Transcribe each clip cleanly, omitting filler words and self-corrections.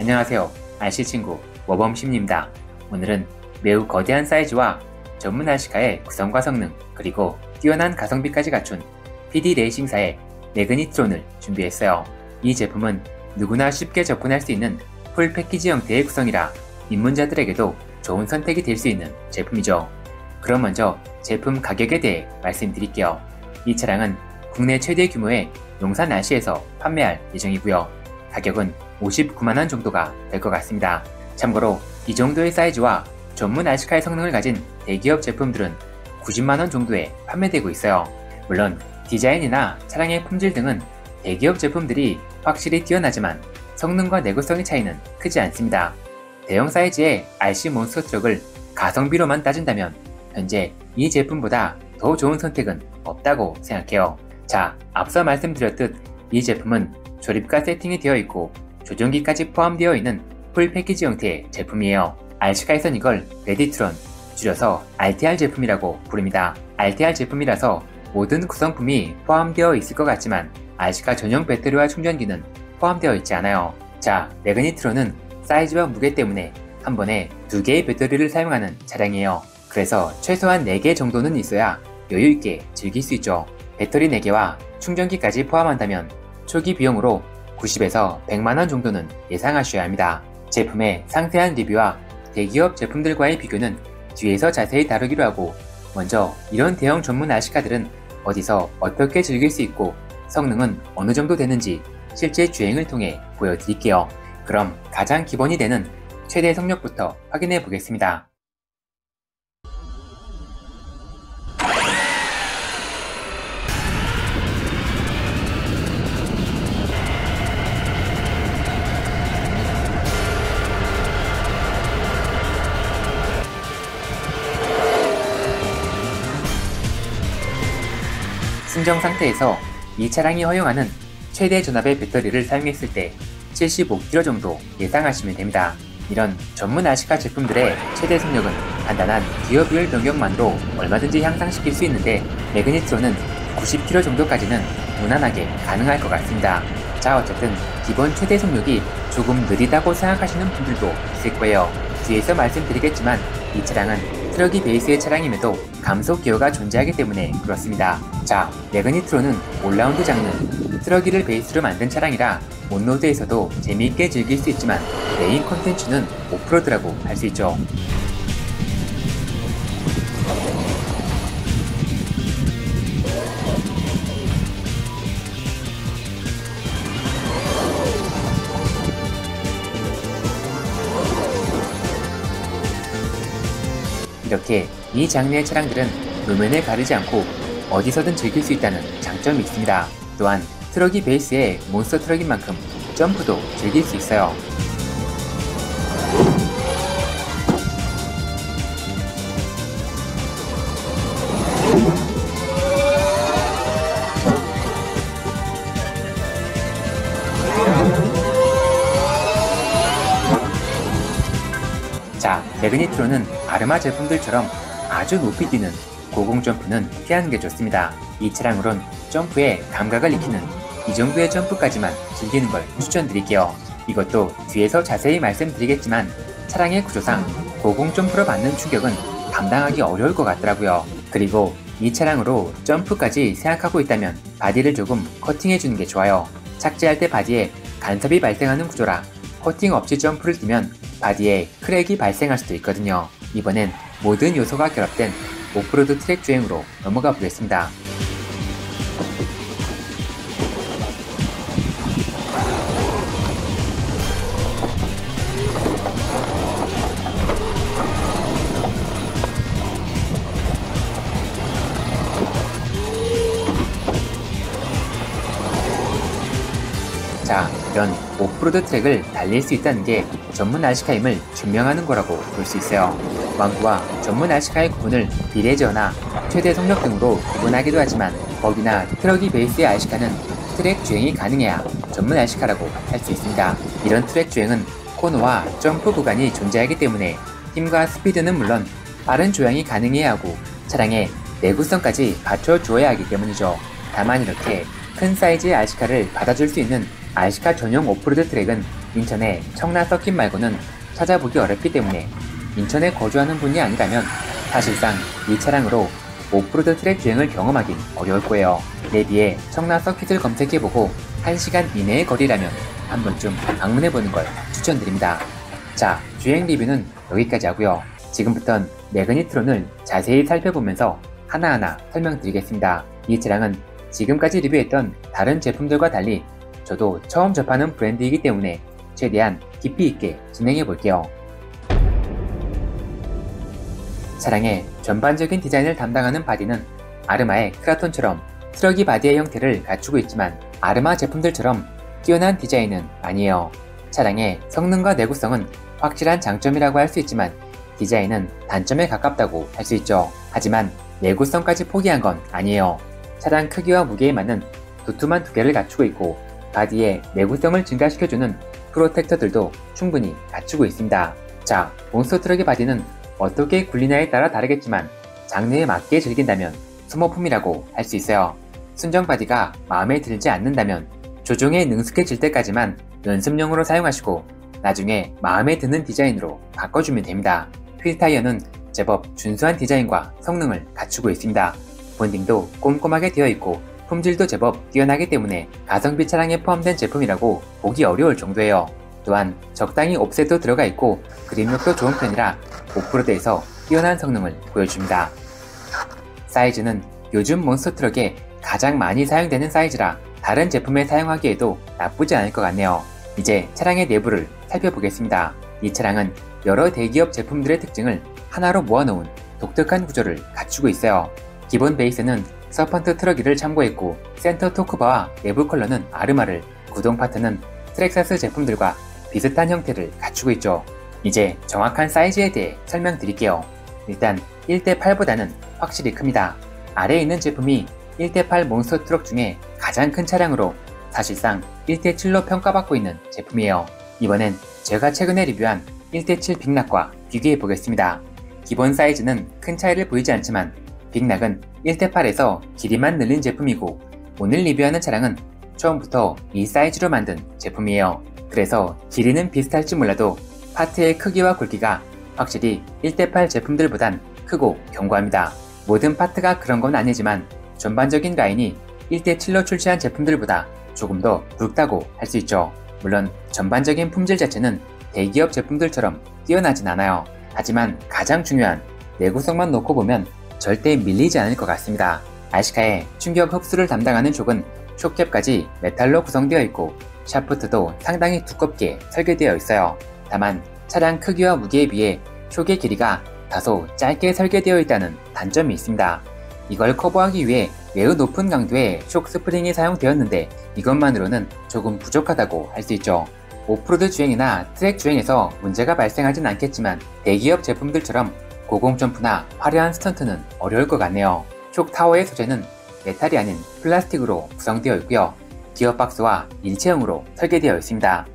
안녕하세요. RC 친구 모범심입니다. 오늘은 매우 거대한 사이즈와 전문 RC카의 구성과 성능 그리고 뛰어난 가성비까지 갖춘 PD 레이싱사의 매그니트론을 준비했어요. 이 제품은 누구나 쉽게 접근할 수 있는 풀 패키지 형태의 구성이라 입문자들에게도 좋은 선택이 될 수 있는 제품이죠. 그럼 먼저 제품 가격에 대해 말씀드릴게요. 이 차량은 국내 최대 규모의 용산 RC에서 판매할 예정이고요. 가격은 59만원 정도가 될 것 같습니다. 참고로 이 정도의 사이즈와 전문 RC카의 성능을 가진 대기업 제품들은 90만원 정도에 판매되고 있어요. 물론 디자인이나 차량의 품질 등은 대기업 제품들이 확실히 뛰어나지만 성능과 내구성의 차이는 크지 않습니다. 대형 사이즈의 RC 몬스터 트럭을 가성비로만 따진다면 현재 이 제품보다 더 좋은 선택은 없다고 생각해요. 자, 앞서 말씀드렸듯 이 제품은 조립과 세팅이 되어 있고 조종기까지 포함되어 있는 풀 패키지 형태의 제품이에요. RC카에선 이걸 레디트론, 줄여서 RTR 제품이라고 부릅니다. RTR 제품이라서 모든 구성품이 포함되어 있을 것 같지만 RC카 전용 배터리와 충전기는 포함되어 있지 않아요. 자, 매그니트론은 사이즈와 무게 때문에 한 번에 2개의 배터리를 사용하는 차량이에요. 그래서 최소한 4개 정도는 있어야 여유있게 즐길 수 있죠. 배터리 4개와 충전기까지 포함한다면 초기 비용으로 90에서 100만원 정도는 예상하셔야 합니다. 제품의 상세한 리뷰와 대기업 제품들과의 비교는 뒤에서 자세히 다루기로 하고, 먼저 이런 대형 전문 RC카들은 어디서 어떻게 즐길 수 있고 성능은 어느 정도 되는지 실제 주행을 통해 보여드릴게요. 그럼 가장 기본이 되는 최대 속력부터 확인해 보겠습니다. 순정 상태에서 이 차량이 허용하는 최대 전압의 배터리를 사용했을 때 75km 정도 예상하시면 됩니다. 이런 전문 RC카 제품들의 최대 속력은 간단한 기어 비율 변경만으로 얼마든지 향상시킬 수 있는데 매그니트론은 90km 정도까지는 무난하게 가능할 것 같습니다. 자, 어쨌든 기본 최대 속력이 조금 느리다고 생각하시는 분들도 있을 거예요. 뒤에서 말씀드리겠지만 이 차량은 트럭이 베이스의 차량임에도 감속 기어가 존재하기 때문에 그렇습니다. 자, 매그니트론은 올라운드 장르, 트럭이를 베이스로 만든 차량이라 온로드에서도 재미있게 즐길 수 있지만 메인 콘텐츠는 오프로드라고 할 수 있죠. 이렇게 이 장르의 차량들은路面을 가리지 않고 어디서든 즐길 수 있다는 장점이 있습니다. 또한 트럭이 베이스의 몬스터 트럭인 만큼 점프도 즐길 수 있어요. 자, 매그니트론은 아르마 제품들처럼 아주 높이 뛰는 고공 점프는 피하는 게 좋습니다. 이 차량으론 점프에 감각을 익히는 이 정도의 점프까지만 즐기는 걸 추천드릴게요. 이것도 뒤에서 자세히 말씀드리겠지만 차량의 구조상 고공 점프로 받는 충격은 감당하기 어려울 것 같더라고요. 그리고 이 차량으로 점프까지 생각하고 있다면 바디를 조금 커팅해주는 게 좋아요. 착지할 때 바디에 간섭이 발생하는 구조라 커팅 없이 점프를 뛰면 바디에 크랙이 발생할 수도 있거든요. 이번엔 모든 요소가 결합된 오프로드 트랙 주행으로 넘어가 보겠습니다. 자, 이런 오프로드 트랙을 달릴 수 있다는 게 전문 RC카임을 증명하는 거라고 볼 수 있어요. 왕구와 전문 RC카의 구분을 비례저나 최대 속력 등으로 구분하기도 하지만 거기나 트럭이 베이스의 RC카는 트랙 주행이 가능해야 전문 RC카라고 할 수 있습니다. 이런 트랙 주행은 코너와 점프 구간이 존재하기 때문에 힘과 스피드는 물론 빠른 조향이 가능해야 하고 차량의 내구성까지 받쳐주어야 하기 때문이죠. 다만 이렇게 큰 사이즈의 RC카를 받아줄 수 있는 RC카 전용 오프로드 트랙은 인천의 청라 서킷 말고는 찾아보기 어렵기 때문에 인천에 거주하는 분이 아니라면 사실상 이 차량으로 오프로드 트랙 주행을 경험하긴 어려울 거예요. 내 비해 청라 서킷을 검색해보고 1시간 이내의 거리라면 한 번쯤 방문해보는 걸 추천드립니다. 자, 주행 리뷰는 여기까지 하고요. 지금부턴 매그니트론을 자세히 살펴보면서 하나하나 설명드리겠습니다. 이 차량은 지금까지 리뷰했던 다른 제품들과 달리 저도 처음 접하는 브랜드이기 때문에 최대한 깊이 있게 진행해 볼게요. 차량의 전반적인 디자인을 담당하는 바디는 아르마의 크라톤처럼 트럭이 바디의 형태를 갖추고 있지만 아르마 제품들처럼 뛰어난 디자인은 아니에요. 차량의 성능과 내구성은 확실한 장점이라고 할 수 있지만 디자인은 단점에 가깝다고 할 수 있죠. 하지만 내구성까지 포기한 건 아니에요. 차량 크기와 무게에 맞는 두툼한 두께를 갖추고 있고 바디의 내구성을 증가시켜주는 프로텍터들도 충분히 갖추고 있습니다. 자, 몬스터 트럭의 바디는 어떻게 굴리냐에 따라 다르겠지만 장르에 맞게 즐긴다면 소모품이라고 할 수 있어요. 순정 바디가 마음에 들지 않는다면 조종에 능숙해질 때까지만 연습용으로 사용하시고 나중에 마음에 드는 디자인으로 바꿔주면 됩니다. 휠 타이어는 제법 준수한 디자인과 성능을 갖추고 있습니다. 본딩도 꼼꼼하게 되어 있고 품질도 제법 뛰어나기 때문에 가성비 차량에 포함된 제품이라고 보기 어려울 정도예요. 또한 적당히 옵셋도 들어가 있고 그립력도 좋은 편이라 오프로드에서 뛰어난 성능을 보여줍니다. 사이즈는 요즘 몬스터 트럭에 가장 많이 사용되는 사이즈라 다른 제품에 사용하기에도 나쁘지 않을 것 같네요. 이제 차량의 내부를 살펴보겠습니다. 이 차량은 여러 대기업 제품들의 특징을 하나로 모아놓은 독특한 구조를 갖추고 있어요. 기본 베이스는 서펀트 트럭이를 참고했고 센터 토크바와 내부 컬러는 아르마를, 구동 파트는 트렉사스 제품들과 비슷한 형태를 갖추고 있죠. 이제 정확한 사이즈에 대해 설명드릴게요. 일단 1대8보다는 확실히 큽니다. 아래에 있는 제품이 1대8 몬스터 트럭 중에 가장 큰 차량으로 사실상 1대7로 평가받고 있는 제품이에요. 이번엔 제가 최근에 리뷰한 1대7 빅락과 비교해 보겠습니다. 기본 사이즈는 큰 차이를 보이지 않지만 빅락은 1대8에서 길이만 늘린 제품이고 오늘 리뷰하는 차량은 처음부터 이 사이즈로 만든 제품이에요. 그래서 길이는 비슷할지 몰라도 파트의 크기와 굵기가 확실히 1대8 제품들보단 크고 견고합니다. 모든 파트가 그런 건 아니지만 전반적인 라인이 1대7로 출시한 제품들보다 조금 더 굵다고 할 수 있죠. 물론 전반적인 품질 자체는 대기업 제품들처럼 뛰어나진 않아요. 하지만 가장 중요한 내구성만 놓고 보면 절대 밀리지 않을 것 같습니다. 아시카의 충격 흡수를 담당하는 촉은 촉캡까지 메탈로 구성되어 있고 샤프트도 상당히 두껍게 설계되어 있어요. 다만 차량 크기와 무게에 비해 촉의 길이가 다소 짧게 설계되어 있다는 단점이 있습니다. 이걸 커버하기 위해 매우 높은 강도의 촉 스프링이 사용되었는데 이것만으로는 조금 부족하다고 할 수 있죠. 오프로드 주행이나 트랙 주행에서 문제가 발생하진 않겠지만 대기업 제품들처럼 고공점프나 화려한 스턴트는 어려울 것 같네요. 촉 타워의 소재는 메탈이 아닌 플라스틱으로 구성되어 있고요. 기어박스와 일체형으로 설계되어 있습니다.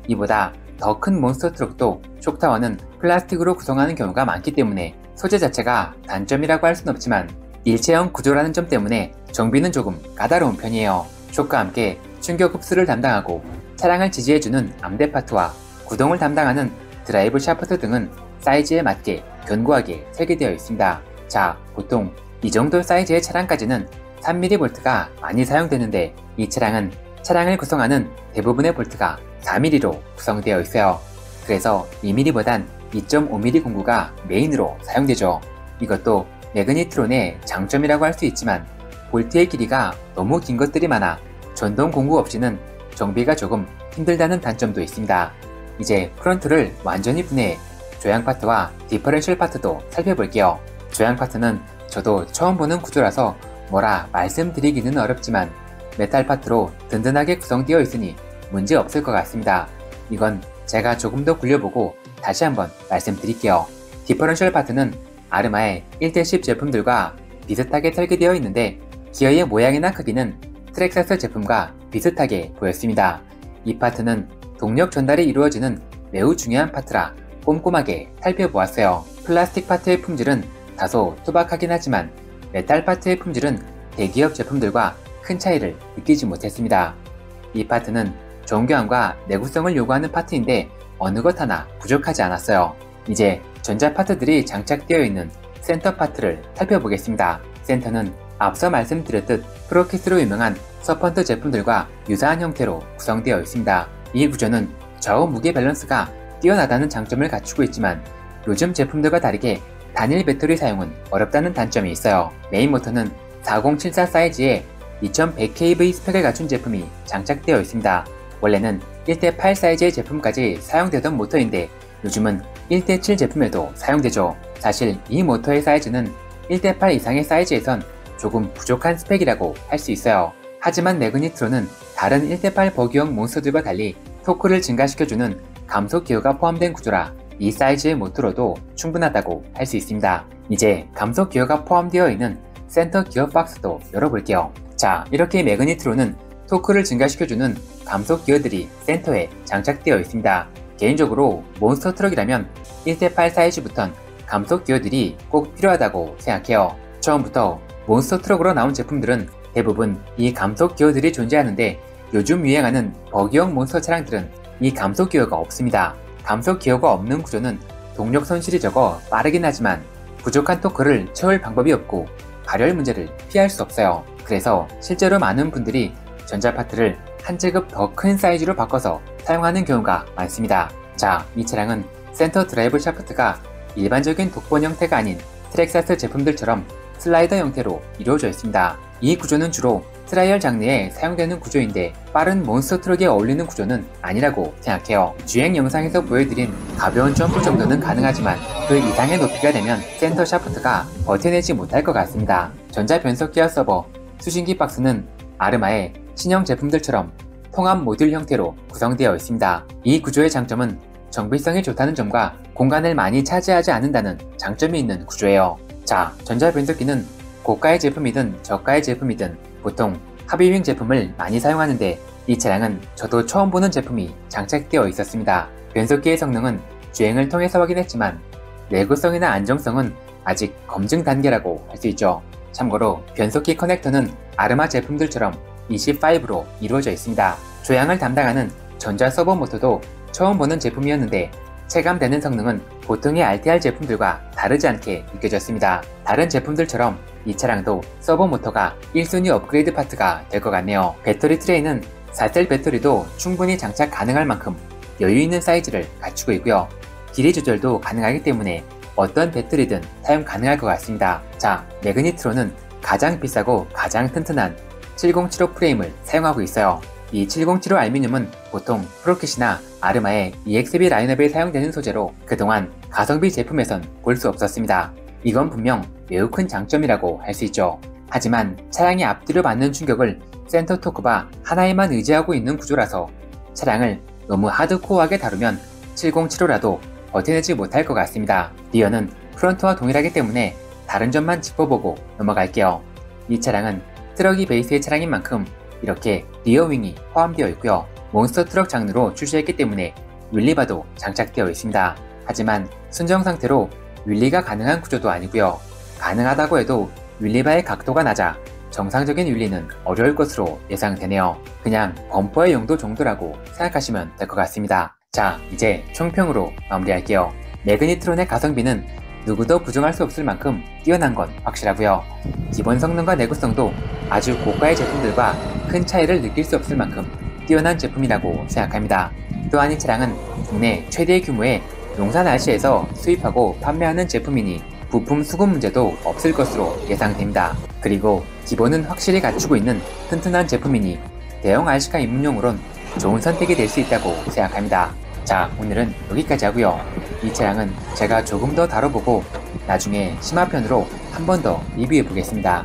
이보다 더 큰 몬스터 트럭도 촉 타워는 플라스틱으로 구성하는 경우가 많기 때문에 소재 자체가 단점이라고 할 순 없지만 일체형 구조라는 점 때문에 정비는 조금 까다로운 편이에요. 촉과 함께 충격 흡수를 담당하고 차량을 지지해주는 암대 파트와 구동을 담당하는 드라이브 샤프트 등은 사이즈에 맞게 견고하게 설계되어 있습니다. 자, 보통 이 정도 사이즈의 차량까지는 3mm 볼트가 많이 사용되는데 이 차량은 차량을 구성하는 대부분의 볼트가 4mm로 구성되어 있어요. 그래서 2mm보단 2.5mm 공구가 메인으로 사용되죠. 이것도 매그니트론의 장점이라고 할 수 있지만 볼트의 길이가 너무 긴 것들이 많아 전동 공구 없이는 정비가 조금 힘들다는 단점도 있습니다. 이제 프론트를 완전히 분해해 조향 파트와 디퍼런셜 파트도 살펴볼게요. 조향 파트는 저도 처음 보는 구조라서 뭐라 말씀드리기는 어렵지만 메탈 파트로 든든하게 구성되어 있으니 문제 없을 것 같습니다. 이건 제가 조금 더 굴려보고 다시 한번 말씀드릴게요. 디퍼런셜 파트는 아르마의 1대10 제품들과 비슷하게 설계되어 있는데 기어의 모양이나 크기는 트렉사스 제품과 비슷하게 보였습니다. 이 파트는 동력 전달이 이루어지는 매우 중요한 파트라 꼼꼼하게 살펴보았어요. 플라스틱 파트의 품질은 다소 투박하긴 하지만 메탈 파트의 품질은 대기업 제품들과 큰 차이를 느끼지 못했습니다. 이 파트는 정교함과 내구성을 요구하는 파트인데 어느 것 하나 부족하지 않았어요. 이제 전자 파트들이 장착되어 있는 센터 파트를 살펴보겠습니다. 센터는 앞서 말씀드렸듯 프로키스로 유명한 서펀트 제품들과 유사한 형태로 구성되어 있습니다. 이 구조는 좌우 무게 밸런스가 뛰어나다는 장점을 갖추고 있지만 요즘 제품들과 다르게 단일 배터리 사용은 어렵다는 단점이 있어요. 메인 모터는 4074 사이즈의 2100kV 스펙을 갖춘 제품이 장착되어 있습니다. 원래는 1대8 사이즈의 제품까지 사용되던 모터인데 요즘은 1대7 제품에도 사용되죠. 사실 이 모터의 사이즈는 1대8 이상의 사이즈에선 조금 부족한 스펙이라고 할 수 있어요. 하지만 매그니트로는 다른 1대8 버기형 몬스터들과 달리 토크를 증가시켜주는 감속 기어가 포함된 구조라 이 사이즈의 모터로도 충분하다고 할 수 있습니다. 이제 감속 기어가 포함되어 있는 센터 기어 박스도 열어볼게요. 자, 이렇게 매그니트로는 토크를 증가시켜주는 감속 기어들이 센터에 장착되어 있습니다. 개인적으로 몬스터 트럭이라면 1대8 사이즈부턴 감속 기어들이 꼭 필요하다고 생각해요. 처음부터 몬스터 트럭으로 나온 제품들은 대부분 이 감속 기어들이 존재하는데 요즘 유행하는 버기형 몬스터 차량들은 이 감속 기어가 없습니다. 감속 기어가 없는 구조는 동력 손실이 적어 빠르긴 하지만 부족한 토크를 채울 방법이 없고 발열 문제를 피할 수 없어요. 그래서 실제로 많은 분들이 전자파트를 한 제급 더 큰 사이즈로 바꿔서 사용하는 경우가 많습니다. 자, 이 차량은 센터 드라이브 샤프트가 일반적인 독번 형태가 아닌 트랙사스 제품들처럼 슬라이더 형태로 이루어져 있습니다. 이 구조는 주로 트라이얼 장르에 사용되는 구조인데 빠른 몬스터 트럭에 어울리는 구조는 아니라고 생각해요. 주행 영상에서 보여드린 가벼운 점프 정도는 가능하지만 그 이상의 높이가 되면 센터 샤프트가 버텨내지 못할 것 같습니다. 전자 변속 기어 서버, 수신기 박스는 아르마의 신형 제품들처럼 통합 모듈 형태로 구성되어 있습니다. 이 구조의 장점은 정비성이 좋다는 점과 공간을 많이 차지하지 않는다는 장점이 있는 구조예요. 자, 전자 변속기는 고가의 제품이든 저가의 제품이든 보통 합의윙 제품을 많이 사용하는데 이 차량은 저도 처음 보는 제품이 장착되어 있었습니다. 변속기의 성능은 주행을 통해서 확인했지만 내구성이나 안정성은 아직 검증 단계라고 할 수 있죠. 참고로 변속기 커넥터는 아르마 제품들처럼 25로 이루어져 있습니다. 조향을 담당하는 전자 서버 모터도 처음 보는 제품이었는데 체감되는 성능은 보통의 RTR 제품들과 다르지 않게 느껴졌습니다. 다른 제품들처럼 이 차량도 서버 모터가 1순위 업그레이드 파트가 될 것 같네요. 배터리 트레이는 4셀 배터리도 충분히 장착 가능할 만큼 여유있는 사이즈를 갖추고 있고요. 길이 조절도 가능하기 때문에 어떤 배터리든 사용 가능할 것 같습니다. 자, 매그니트로는 가장 비싸고 가장 튼튼한 7075 프레임을 사용하고 있어요. 이 7075 알루미늄은 보통 프로킷이나 아르마의 EXB 라인업에 사용되는 소재로 그동안 가성비 제품에선 볼 수 없었습니다. 이건 분명 매우 큰 장점이라고 할 수 있죠. 하지만 차량이 앞뒤로 맞는 충격을 센터 토크바 하나에만 의지하고 있는 구조라서 차량을 너무 하드코어하게 다루면 7075라도 버텨내지 못할 것 같습니다. 리어는 프론트와 동일하기 때문에 다른 점만 짚어보고 넘어갈게요. 이 차량은 트럭이 베이스의 차량인 만큼 이렇게 리어윙이 포함되어 있고요. 몬스터 트럭 장르로 출시했기 때문에 윌리바도 장착되어 있습니다. 하지만 순정 상태로 윌리가 가능한 구조도 아니고요. 가능하다고 해도 윌리바의 각도가 낮아 정상적인 윌리는 어려울 것으로 예상되네요. 그냥 범퍼의 용도 정도라고 생각하시면 될 것 같습니다. 자, 이제 총평으로 마무리할게요. 매그니트론의 가성비는 누구도 부정할 수 없을 만큼 뛰어난 건 확실하고요. 기본 성능과 내구성도 아주 고가의 제품들과 큰 차이를 느낄 수 없을 만큼 뛰어난 제품이라고 생각합니다. 또한 이 차량은 국내 최대 규모의 용산 RC에서 수입하고 판매하는 제품이니 부품 수급 문제도 없을 것으로 예상됩니다. 그리고 기본은 확실히 갖추고 있는 튼튼한 제품이니 대형 RC카 입문용으론 좋은 선택이 될 수 있다고 생각합니다. 자, 오늘은 여기까지 하고요. 이 차량은 제가 조금 더 다뤄보고 나중에 심화편으로 한 번 더 리뷰해 보겠습니다.